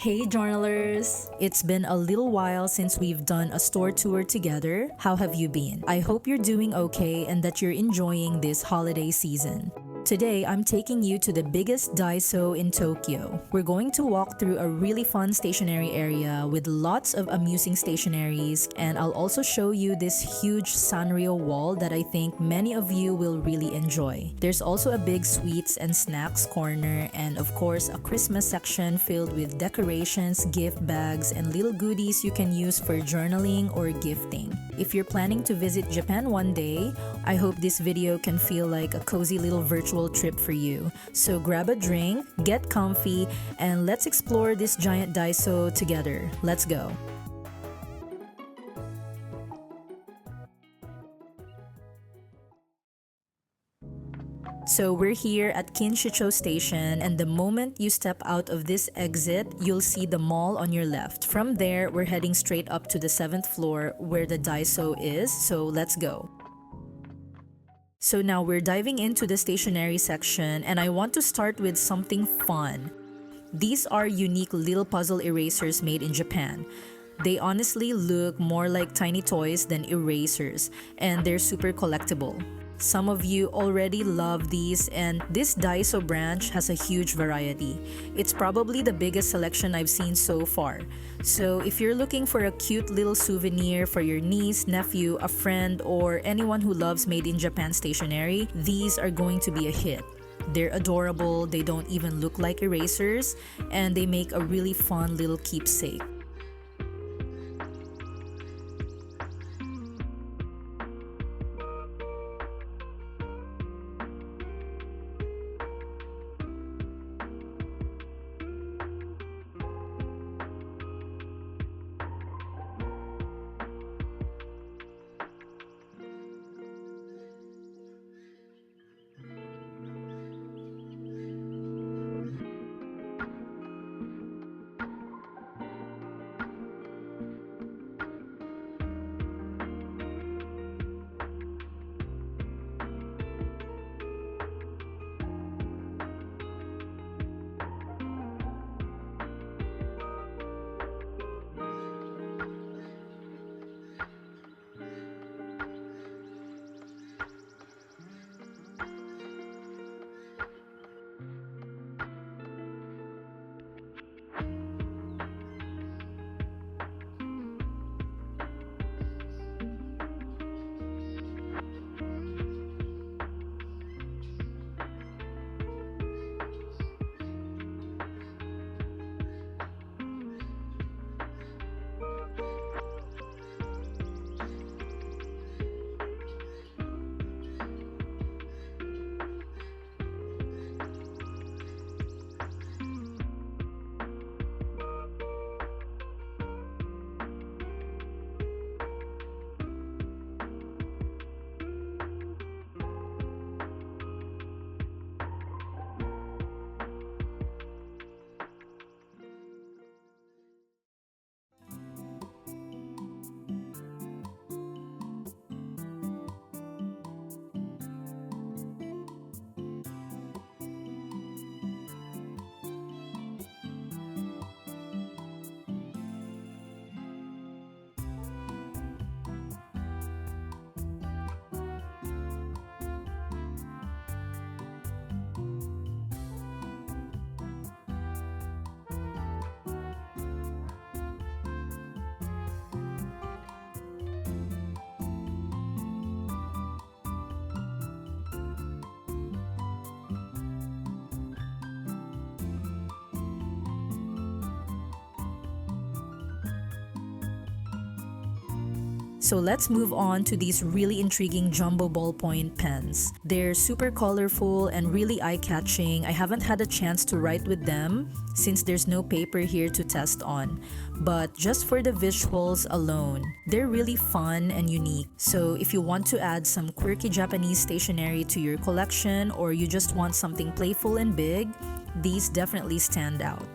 Hey journalers! It's been a little while since we've done a store tour together. How have you been? I hope you're doing okay and that you're enjoying this holiday season. Today, I'm taking you to the biggest Daiso in Tokyo. We're going to walk through a really fun stationery area with lots of amusing stationeries, and I'll also show you this huge Sanrio wall that I think many of you will really enjoy. There's also a big sweets and snacks corner, and of course a Christmas section filled with decorations, gift bags, and little goodies you can use for journaling or gifting. If you're planning to visit Japan one day, I hope this video can feel like a cozy little virtual trip for you. So grab a drink, get comfy, and let's explore this giant Daiso together. Let's go! So we're here at Kinshicho Station, and the moment you step out of this exit, you'll see the mall on your left. From there, we're heading straight up to the 7th floor where the Daiso is, so let's go. So now we're diving into the stationery section, and I want to start with something fun. These are unique little puzzle erasers made in Japan. They honestly look more like tiny toys than erasers, and they're super collectible. Some of you already love these, and this Daiso branch has a huge variety. It's probably the biggest selection I've seen so far. So if you're looking for a cute little souvenir for your niece, nephew, a friend, or anyone who loves made in Japan stationery, these are going to be a hit. They're adorable, they don't even look like erasers, and they make a really fun little keepsake. So let's move on to these really intriguing jumbo ballpoint pens. They're super colorful and really eye-catching. I haven't had a chance to write with them since there's no paper here to test on. But just for the visuals alone, they're really fun and unique. So if you want to add some quirky Japanese stationery to your collection, or you just want something playful and big, these definitely stand out.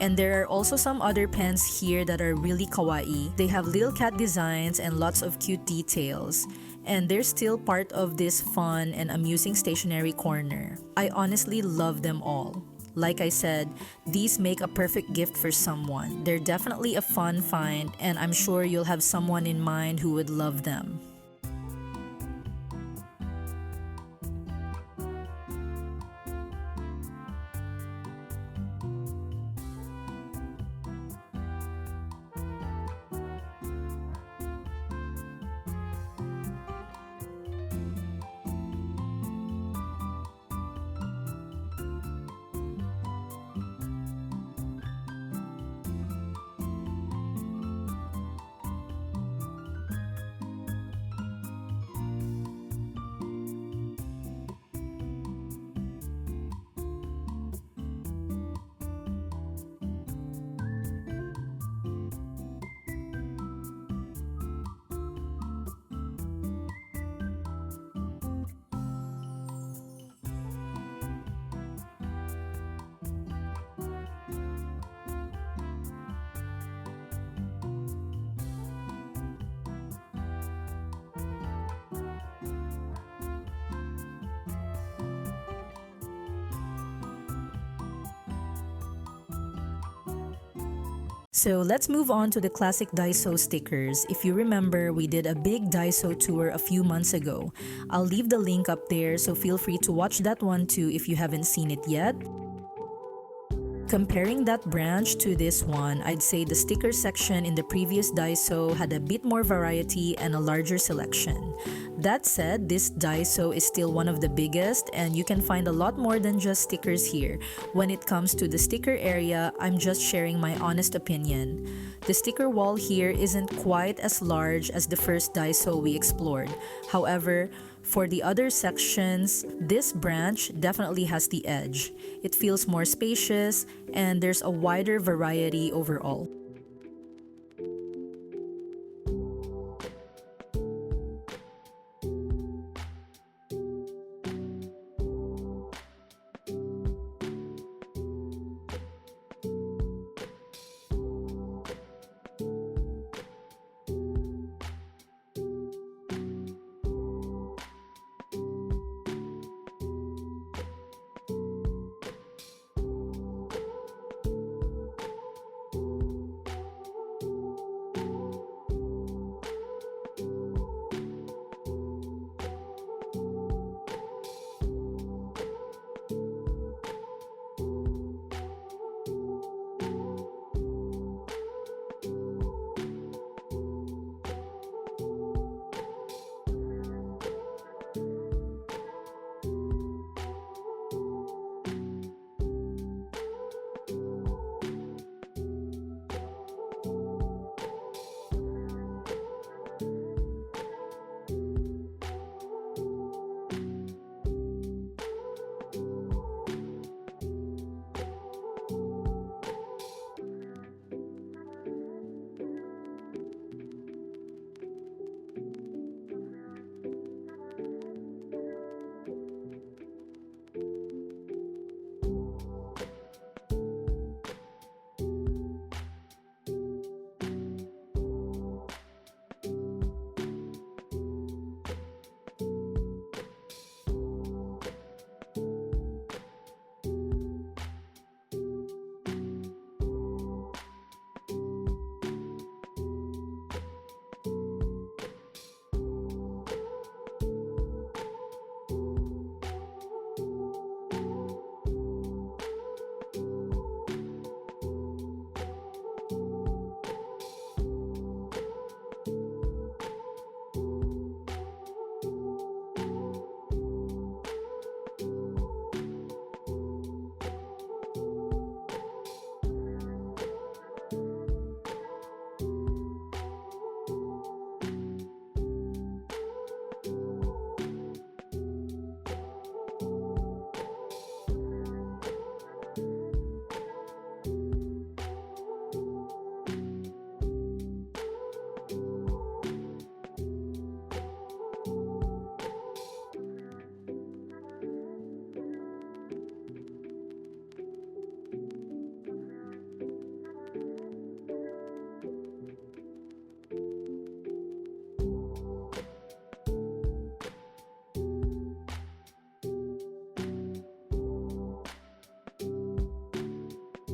And there are also some other pens here that are really kawaii. They have little cat designs and lots of cute details. And they're still part of this fun and amusing stationery corner. I honestly love them all. Like I said, these make a perfect gift for someone. They're definitely a fun find, and I'm sure you'll have someone in mind who would love them. So let's move on to the classic Daiso stickers. If you remember, we did a big Daiso tour a few months ago. I'll leave the link up there, so feel free to watch that one too if you haven't seen it yet. Comparing that branch to this one, I'd say the sticker section in the previous Daiso had a bit more variety and a larger selection. That said, this Daiso is still one of the biggest, and you can find a lot more than just stickers here. When it comes to the sticker area, I'm just sharing my honest opinion. The sticker wall here isn't quite as large as the first Daiso we explored. However, for the other sections, this branch definitely has the edge. It feels more spacious, and there's a wider variety overall.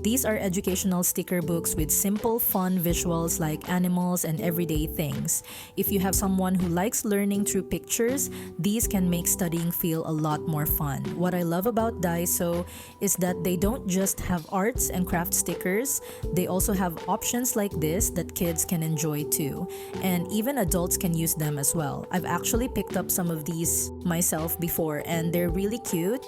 These are educational sticker books with simple, fun visuals like animals and everyday things. If you have someone who likes learning through pictures, these can make studying feel a lot more fun. What I love about Daiso is that they don't just have arts and craft stickers, they also have options like this that kids can enjoy too. And even adults can use them as well. I've actually picked up some of these myself before and they're really cute.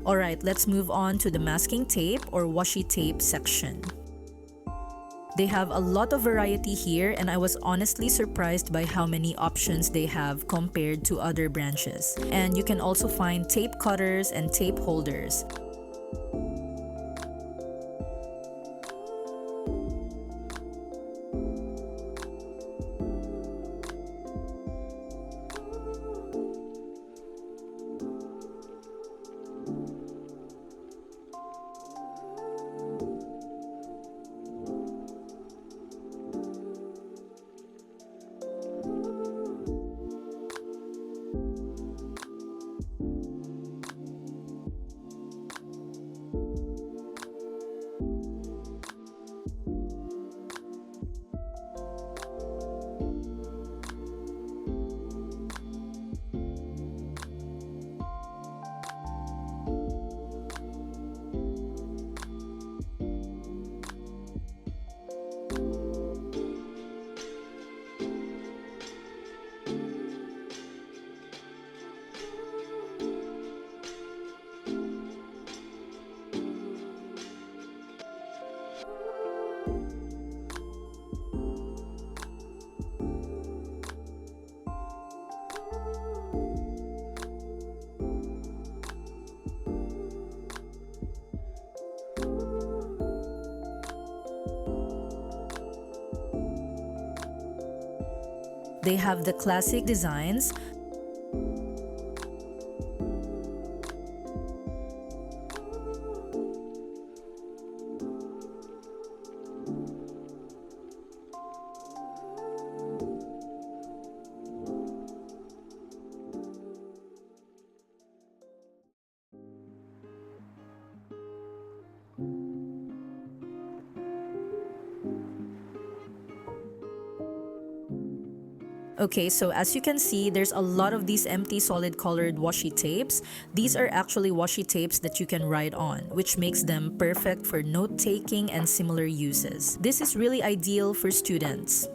Alright, let's move on to the masking tape or washi tape section. They have a lot of variety here and I was honestly surprised by how many options they have compared to other branches. And you can also find tape cutters and tape holders. They have the classic designs, Okay, so as you can see, there's a lot of these empty solid colored washi tapes. These are actually washi tapes that you can write on, which makes them perfect for note-taking and similar uses. This is really ideal for students.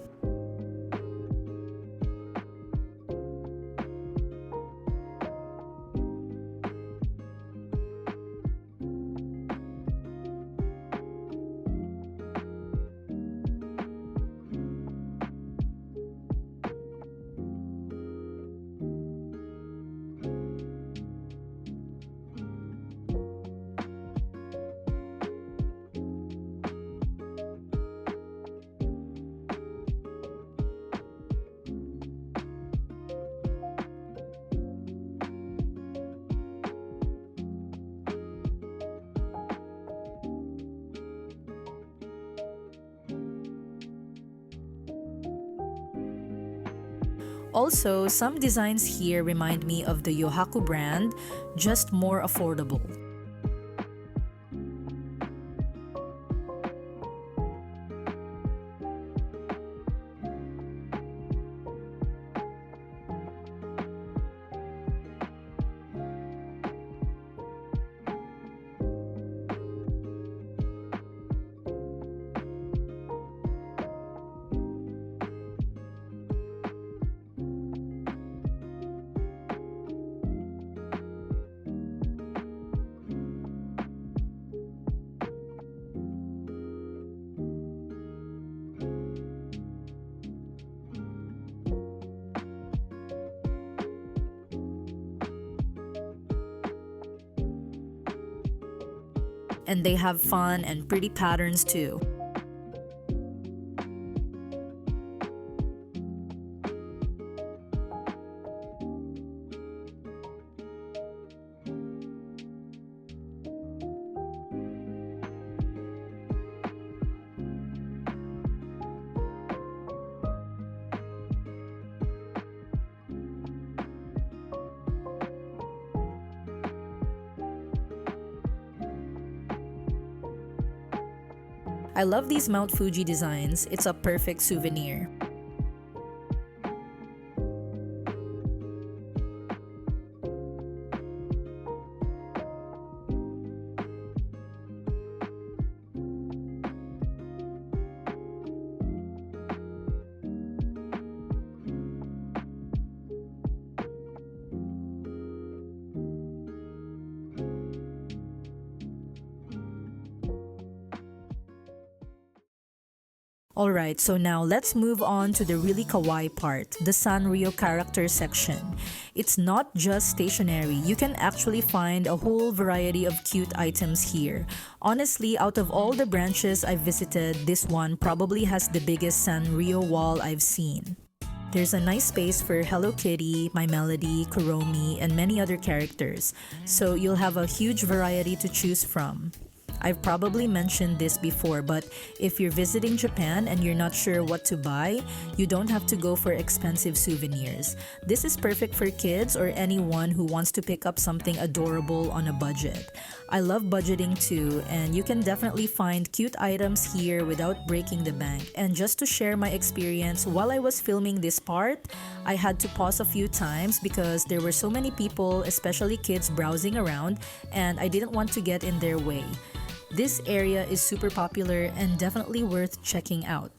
Also, some designs here remind me of the Yohaku brand, just more affordable. And they have fun and pretty patterns too. I love these Mount Fuji designs. It's a perfect souvenir. Alright, so now let's move on to the really kawaii part, the Sanrio character section. It's not just stationery, you can actually find a whole variety of cute items here. Honestly, out of all the branches I've visited, this one probably has the biggest Sanrio wall I've seen. There's a nice space for Hello Kitty, My Melody, Kuromi, and many other characters, so you'll have a huge variety to choose from. I've probably mentioned this before, but if you're visiting Japan and you're not sure what to buy, you don't have to go for expensive souvenirs. This is perfect for kids or anyone who wants to pick up something adorable on a budget. I love budgeting too, and you can definitely find cute items here without breaking the bank. And just to share my experience, while I was filming this part, I had to pause a few times because there were so many people, especially kids, browsing around, and I didn't want to get in their way. This area is super popular and definitely worth checking out.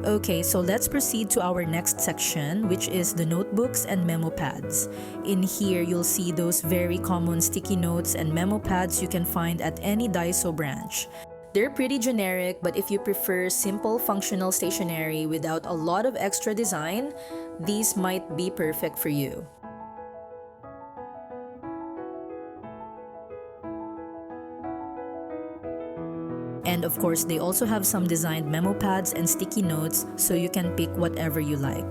Okay, so let's proceed to our next section, which is the notebooks and memo pads. In here, you'll see those very common sticky notes and memo pads you can find at any Daiso branch. They're pretty generic, but if you prefer simple functional stationery without a lot of extra design, these might be perfect for you. And of course, they also have some designed memo pads and sticky notes, so you can pick whatever you like.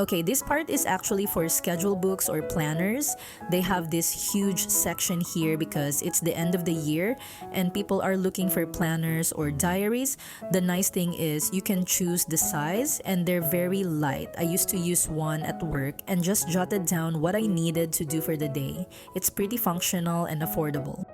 Okay, this part is actually for schedule books or planners. They have this huge section here because it's the end of the year and people are looking for planners or diaries. The nice thing is you can choose the size and they're very light. I used to use one at work and just jotted down what I needed to do for the day. It's pretty functional and affordable.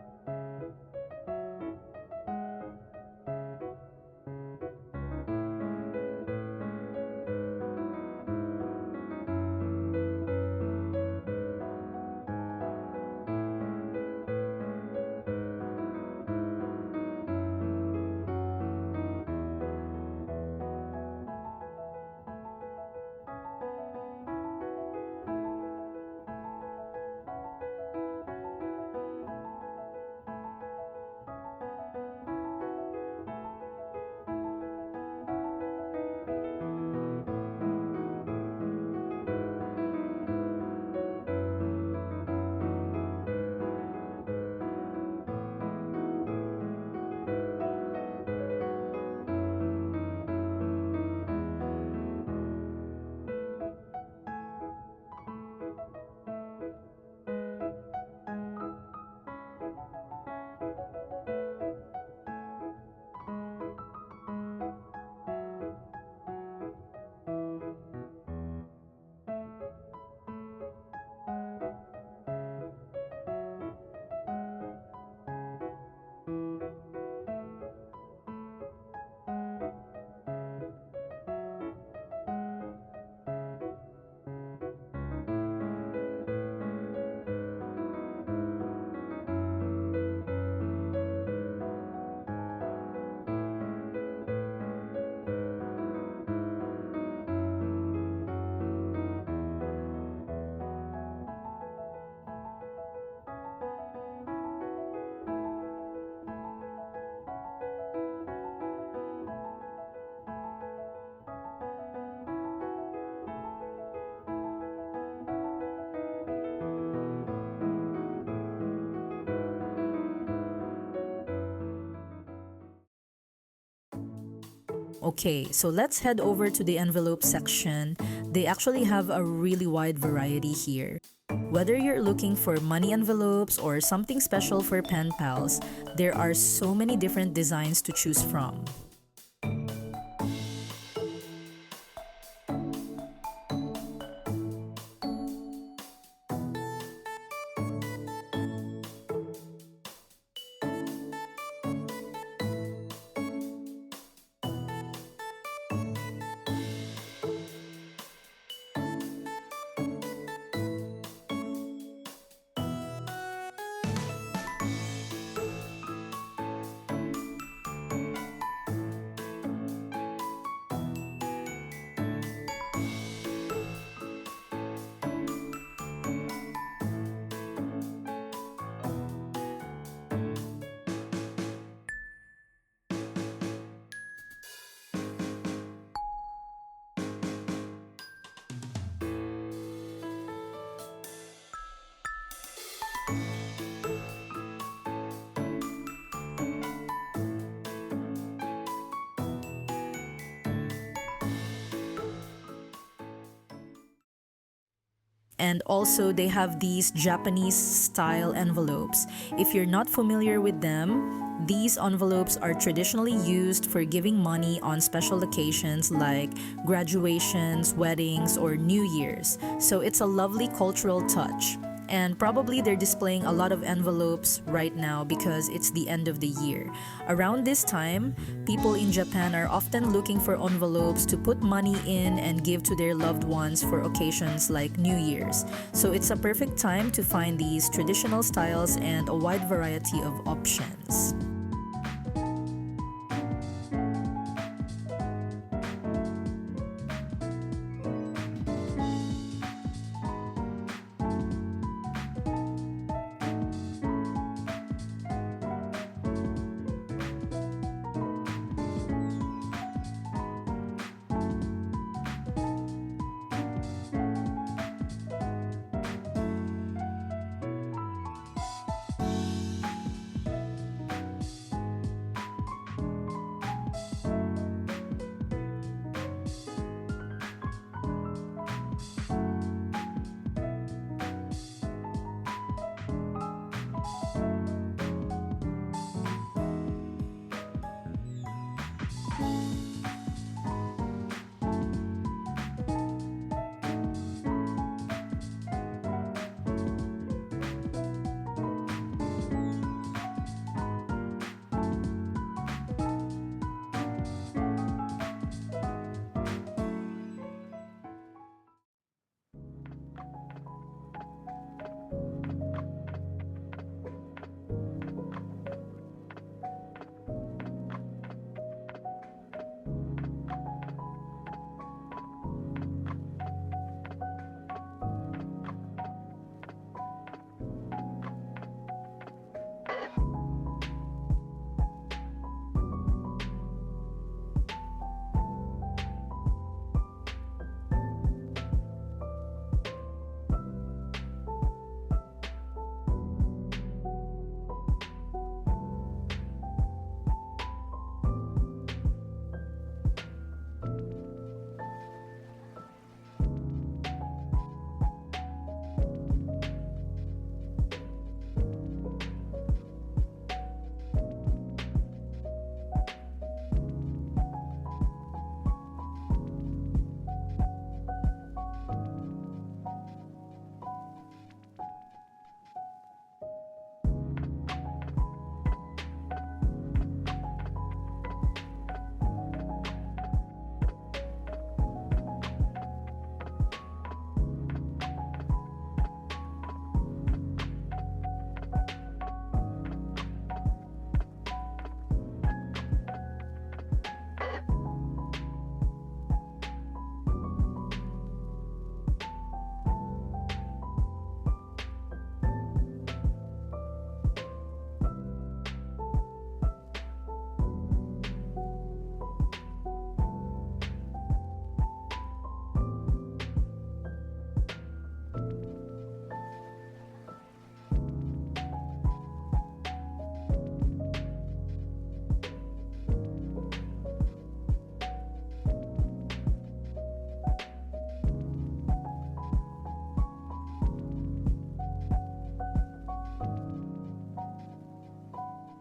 Okay, so let's head over to the envelope section. They actually have a really wide variety here. Whether you're looking for money envelopes or something special for pen pals, there are so many different designs to choose from. And also, they have these Japanese style envelopes. If you're not familiar with them, these envelopes are traditionally used for giving money on special occasions like graduations, weddings, or New Year's. So it's a lovely cultural touch. And probably they're displaying a lot of envelopes right now because it's the end of the year. Around this time, people in Japan are often looking for envelopes to put money in and give to their loved ones for occasions like New Year's. So it's a perfect time to find these traditional styles and a wide variety of options.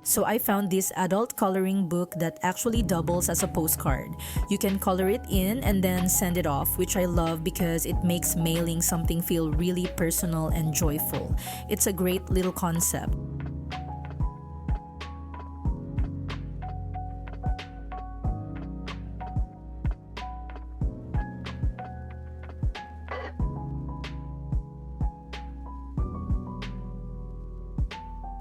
So I found this adult coloring book that actually doubles as a postcard. You can color it in and then send it off, which I love because it makes mailing something feel really personal and joyful. It's a great little concept.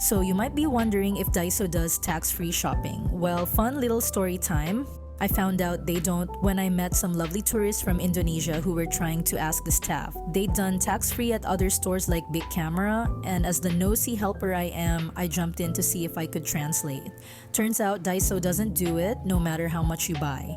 So you might be wondering if Daiso does tax-free shopping. Well, fun little story time. I found out they don't when I met some lovely tourists from Indonesia who were trying to ask the staff. They'd done tax-free at other stores like Big Camera, and as the nosy helper I am, I jumped in to see if I could translate. Turns out Daiso doesn't do it no matter how much you buy.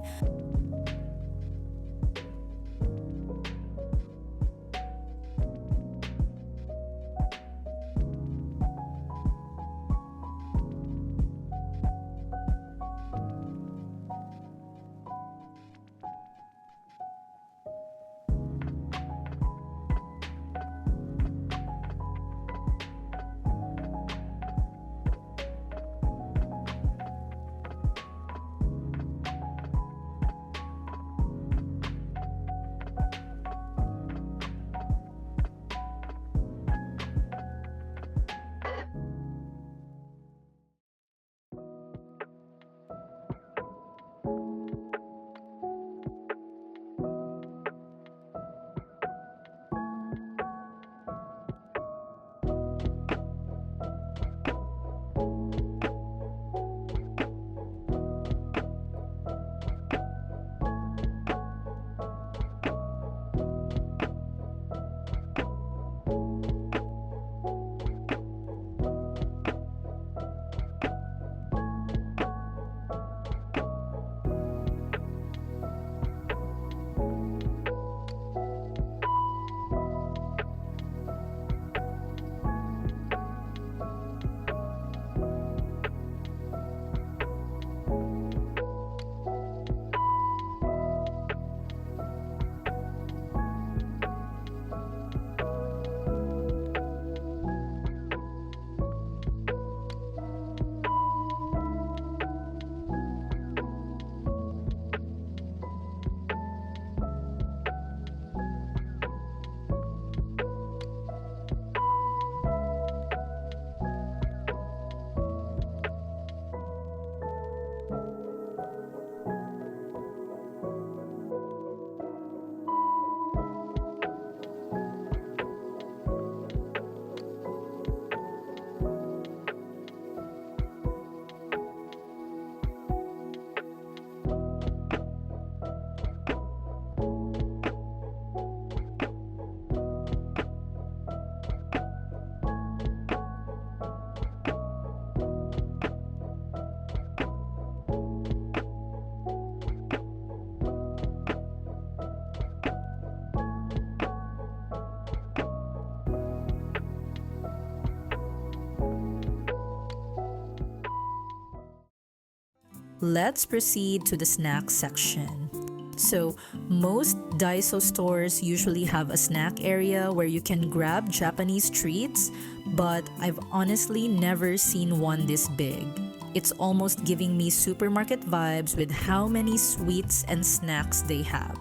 let's proceed to the snack section. So, most Daiso stores usually have a snack area where you can grab Japanese treats, but I've honestly never seen one this big. It's almost giving me supermarket vibes with how many sweets and snacks they have.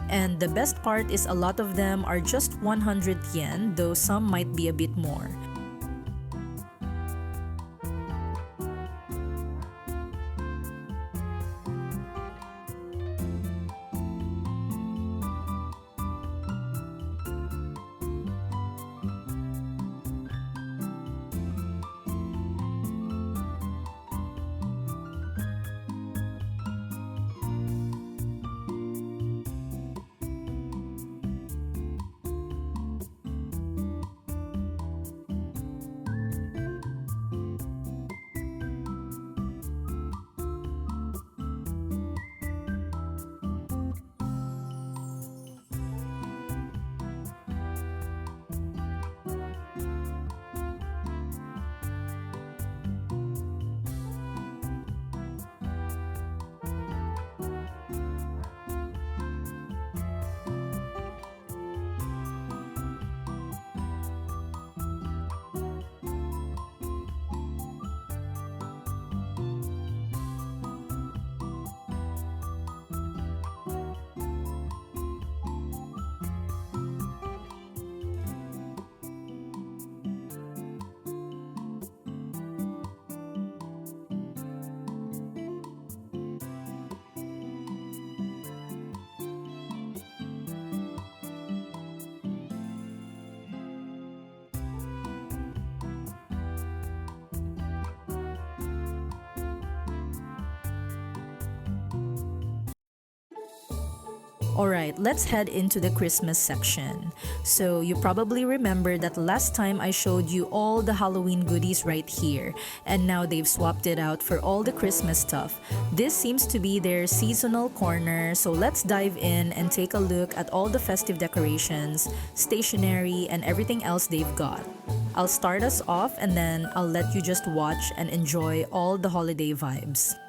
And the best part is a lot of them are just 100 yen, though some might be a bit more. Alright, let's head into the Christmas section. So, you probably remember that last time I showed you all the Halloween goodies right here, and now they've swapped it out for all the Christmas stuff. This seems to be their seasonal corner, so let's dive in and take a look at all the festive decorations, stationery, and everything else they've got. I'll start us off and then I'll let you just watch and enjoy all the holiday vibes.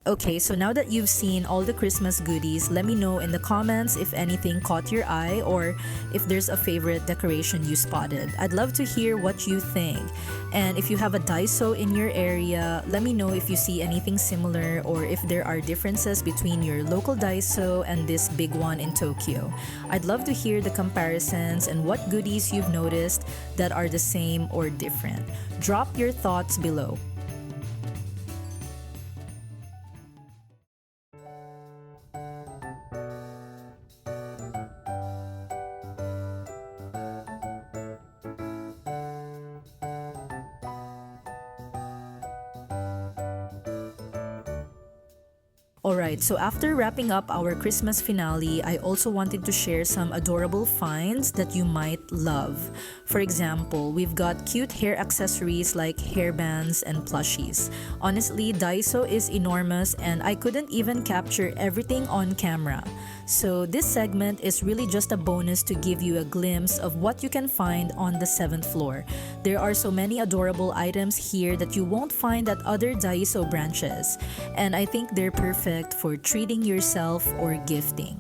Okay, so now that you've seen all the Christmas goodies, let me know in the comments if anything caught your eye or if there's a favorite decoration you spotted. I'd love to hear what you think. And if you have a Daiso in your area, let me know if you see anything similar or if there are differences between your local Daiso and this big one in Tokyo. I'd love to hear the comparisons and what goodies you've noticed that are the same or different. Drop your thoughts below. Alright, so after wrapping up our Christmas finale, I also wanted to share some adorable finds that you might love. For example, we've got cute hair accessories like hairbands and plushies. Honestly, Daiso is enormous and I couldn't even capture everything on camera. So this segment is really just a bonus to give you a glimpse of what you can find on the 7th floor. There are so many adorable items here that you won't find at other Daiso branches, and I think they're perfect for treating yourself or gifting.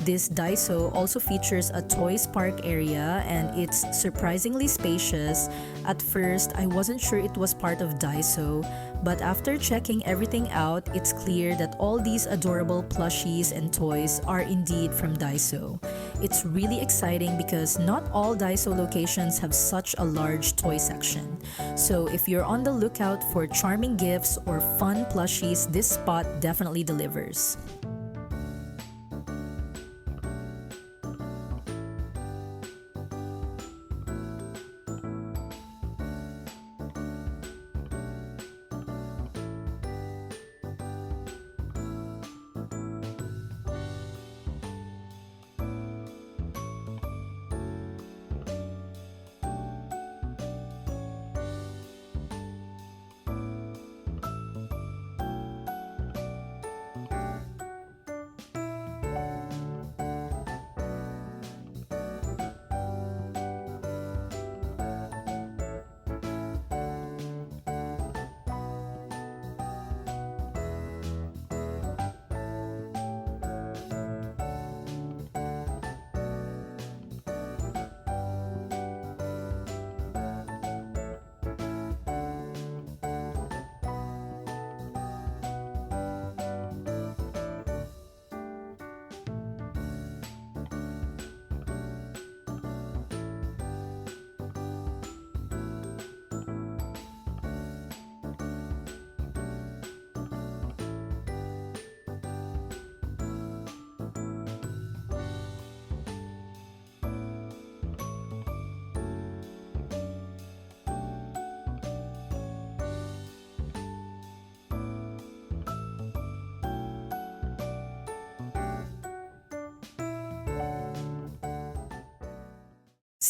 This Daiso also features a Toys Park area and it's surprisingly spacious. At first, I wasn't sure it was part of Daiso, but after checking everything out, it's clear that all these adorable plushies and toys are indeed from Daiso. It's really exciting because not all Daiso locations have such a large toy section. So if you're on the lookout for charming gifts or fun plushies, this spot definitely delivers.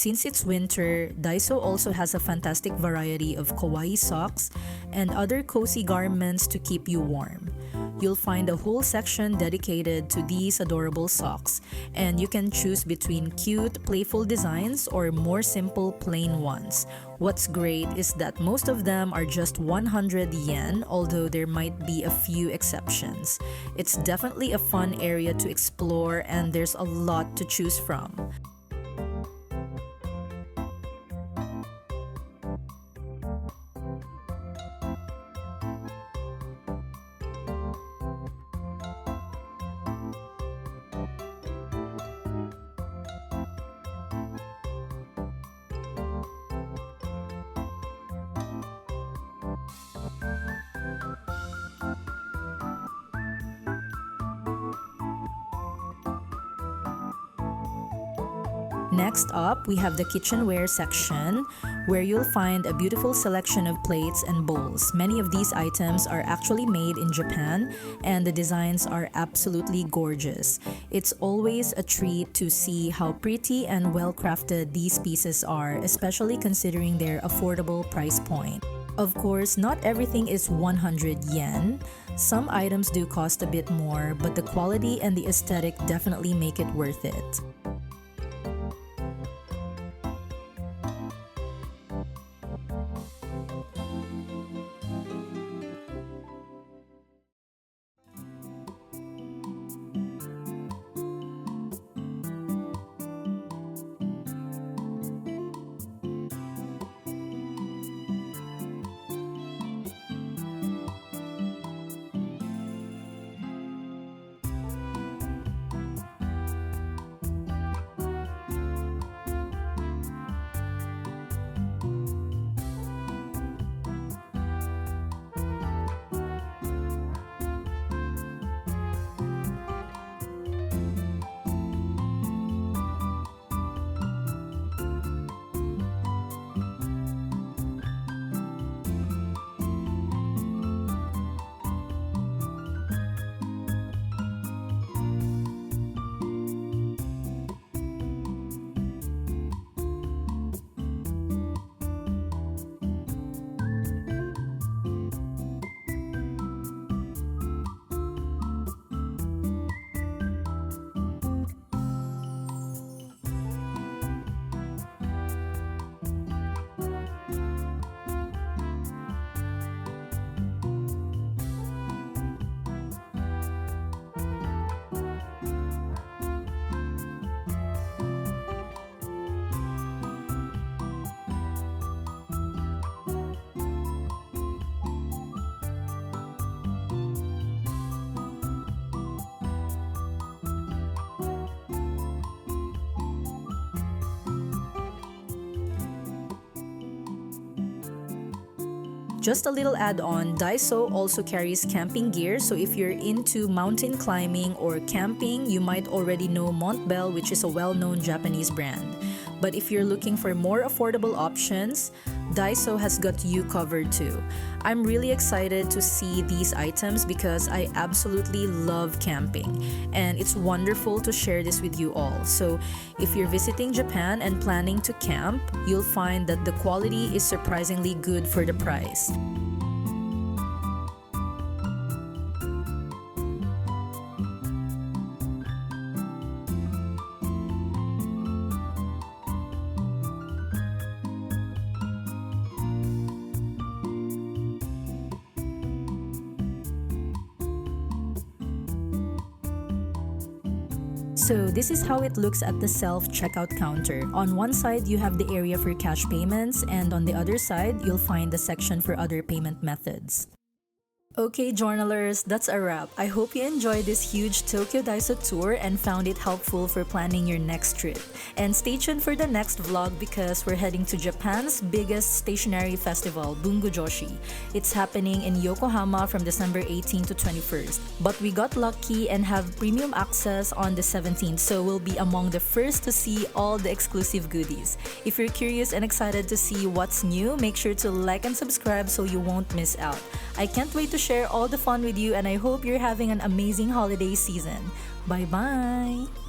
Since it's winter, Daiso also has a fantastic variety of kawaii socks and other cozy garments to keep you warm. You'll find a whole section dedicated to these adorable socks, and you can choose between cute, playful designs or more simple, plain ones. What's great is that most of them are just 100 yen, although there might be a few exceptions. It's definitely a fun area to explore, and there's a lot to choose from. Next up, we have the kitchenware section, where you'll find a beautiful selection of plates and bowls. Many of these items are actually made in Japan, and the designs are absolutely gorgeous. It's always a treat to see how pretty and well-crafted these pieces are, especially considering their affordable price point. Of course, not everything is 100 yen. Some items do cost a bit more, but the quality and the aesthetic definitely make it worth it. Just a little add-on, Daiso also carries camping gear, so if you're into mountain climbing or camping, you might already know Montbell, which is a well-known Japanese brand. But if you're looking for more affordable options, Daiso has got you covered too. I'm really excited to see these items because I absolutely love camping, and it's wonderful to share this with you all. So if you're visiting Japan and planning to camp, you'll find that the quality is surprisingly good for the price. So this is how it looks at the self-checkout counter. On one side, you have the area for cash payments, and on the other side, you'll find the section for other payment methods. Okay, journalers, that's a wrap. I hope you enjoyed this huge Tokyo Daiso tour and found it helpful for planning your next trip. And stay tuned for the next vlog because we're heading to Japan's biggest stationery festival, Bungu Joshi. It's happening in Yokohama from December 18 to 21st. But we got lucky and have premium access on the 17th, so we'll be among the first to see all the exclusive goodies. If you're curious and excited to see what's new, make sure to like and subscribe so you won't miss out. I can't wait to share all the fun with you, and I hope you're having an amazing holiday season. Bye-bye!